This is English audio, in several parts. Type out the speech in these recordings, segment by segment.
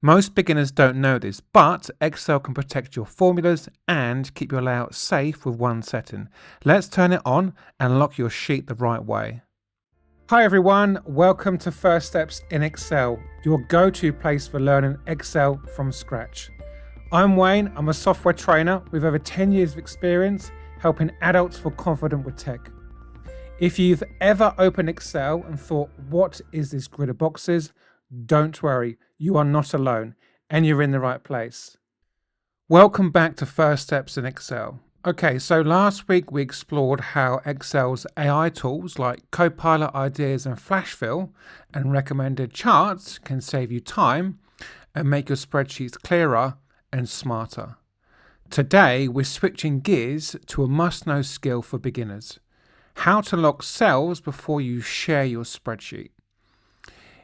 Most beginners don't know this, but Excel can protect your formulas and keep your layout safe with one setting. Let's turn it on and lock your sheet the right way. Hi everyone, welcome to First Steps in Excel, your go-to place for learning Excel from scratch. I'm Wayne, I'm a software trainer with over 10 years of experience helping adults feel confident with tech. If you've ever opened Excel and thought, what is this grid of boxes? Don't worry, you are not alone and you're in the right place. Welcome back to First Steps in Excel. Okay, so last week we explored how Excel's AI tools like Copilot Ideas and Flashfill and recommended charts can save you time and make your spreadsheets clearer and smarter. Today we're switching gears to a must-know skill for beginners: how to lock cells before you share your spreadsheet.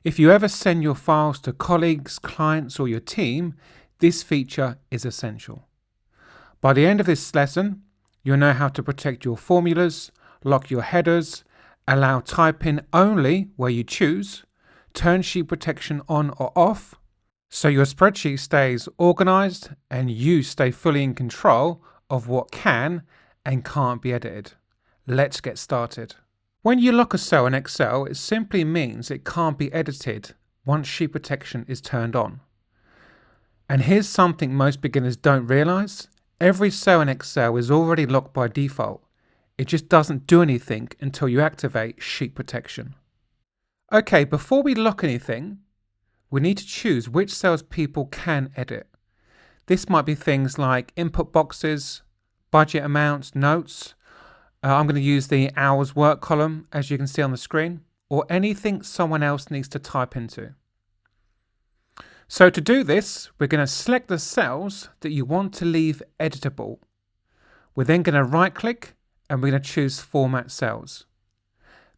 If you ever send your files to colleagues, clients, or your team, this feature is essential. By the end of this lesson, you'll know how to protect your formulas, lock your headers, allow typing only where you choose, turn sheet protection on or off, so your spreadsheet stays organized and you stay fully in control of what can and can't be edited. Let's get started. When you lock a cell in Excel, it simply means it can't be edited once sheet protection is turned on. And here's something most beginners don't realize. Every cell in Excel is already locked by default. It just doesn't do anything until you activate sheet protection. Okay, before we lock anything, we need to choose which cells people can edit. This might be things like input boxes, budget amounts, notes. I'm going to use the hours work column, as you can see on the screen, or anything someone else needs to type into. So to do this, we're going to select the cells that you want to leave editable. We're then going to right click and we're going to choose Format Cells.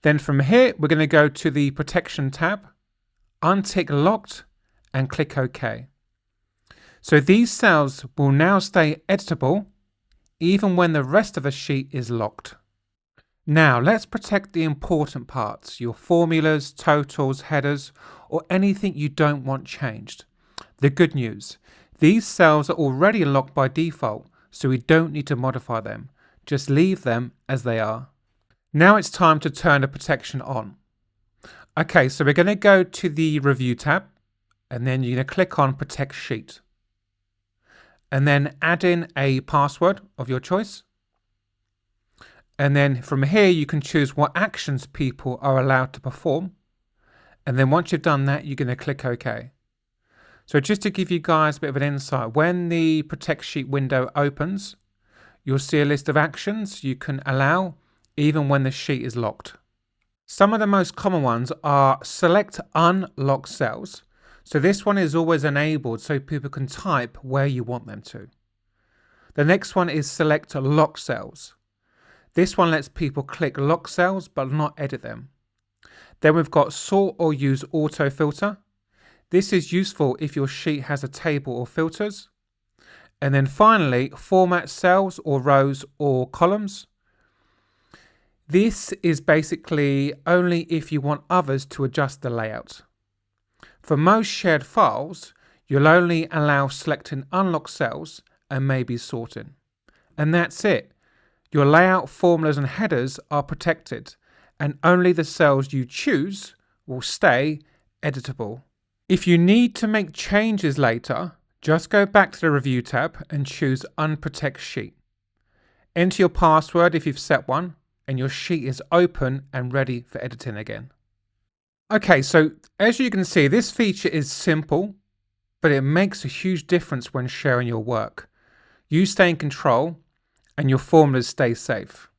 Then from here, we're going to go to the Protection tab, untick Locked and click OK. So these cells will now stay editable even when the rest of the sheet is locked. Now let's protect the important parts, your formulas, totals, headers, or anything you don't want changed. The good news, these cells are already locked by default, so we don't need to modify them. Just leave them as they are. Now it's time to turn the protection on. Okay, so we're going to go to the Review tab, and then you're going to click on Protect Sheet. And then add in a password of your choice. And then from here, you can choose what actions people are allowed to perform. And then once you've done that, you're going to click OK. So just to give you guys a bit of an insight, when the Protect Sheet window opens, you'll see a list of actions you can allow even when the sheet is locked. Some of the most common ones are select unlock cells. So this one is always enabled so people can type where you want them to. The next one is select lock cells. This one lets people click lock cells but not edit them. Then we've got sort or use auto filter. This is useful if your sheet has a table or filters. And then finally, format cells or rows or columns. This is basically only if you want others to adjust the layout. For most shared files, you'll only allow selecting unlocked cells and maybe sorting. And that's it. Your layout, formulas and headers are protected, and only the cells you choose will stay editable. If you need to make changes later, just go back to the Review tab and choose Unprotect Sheet. Enter your password if you've set one, and your sheet is open and ready for editing again. Okay, so as you can see, this feature is simple, but it makes a huge difference when sharing your work. You stay in control and your formulas stay safe.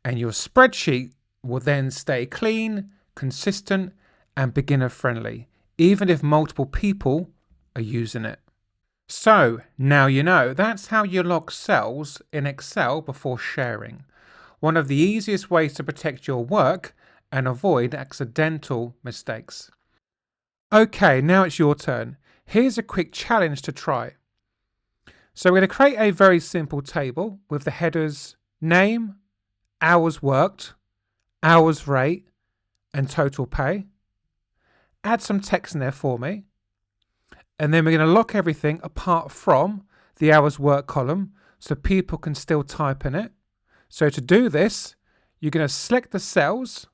And your spreadsheet will then stay clean, consistent, and beginner friendly, even if multiple people are using it. So now you know, that's how you lock cells in Excel before sharing. One of the easiest ways to protect your work and avoid accidental mistakes. Okay, now it's your turn. Here's a quick challenge to try. So we're going to create a very simple table with the headers name, hours worked, hours rate, and total pay. Add some text in there for me. And then we're going to lock everything apart from the hours work column so people can still type in it. So to do this, you're going to select the cells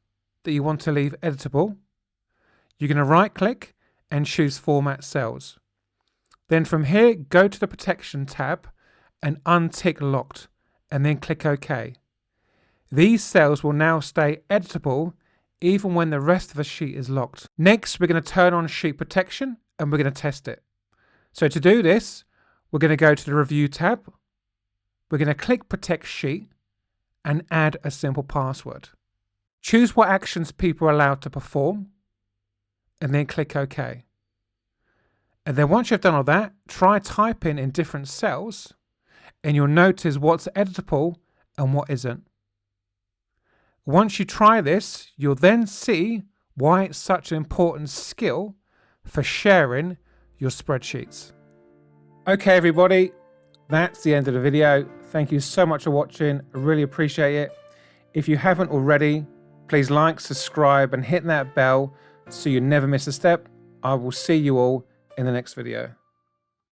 that you want to leave editable. You're going to right click and choose Format Cells. Then from here, go to the Protection tab and untick Locked, and then click OK. These cells will now stay editable even when the rest of the sheet is locked. Next, we're going to turn on Sheet Protection and we're going to test it. So to do this, we're going to go to the Review tab. We're going to click Protect Sheet and add a simple password. Choose what actions people are allowed to perform and then click OK. And then once you've done all that, try typing in different cells and you'll notice what's editable and what isn't. Once you try this, you'll then see why it's such an important skill for sharing your spreadsheets. Okay, everybody, that's the end of the video. Thank you so much for watching. I really appreciate it. If you haven't already, please like, subscribe, and hit that bell so you never miss a step. I will see you all in the next video.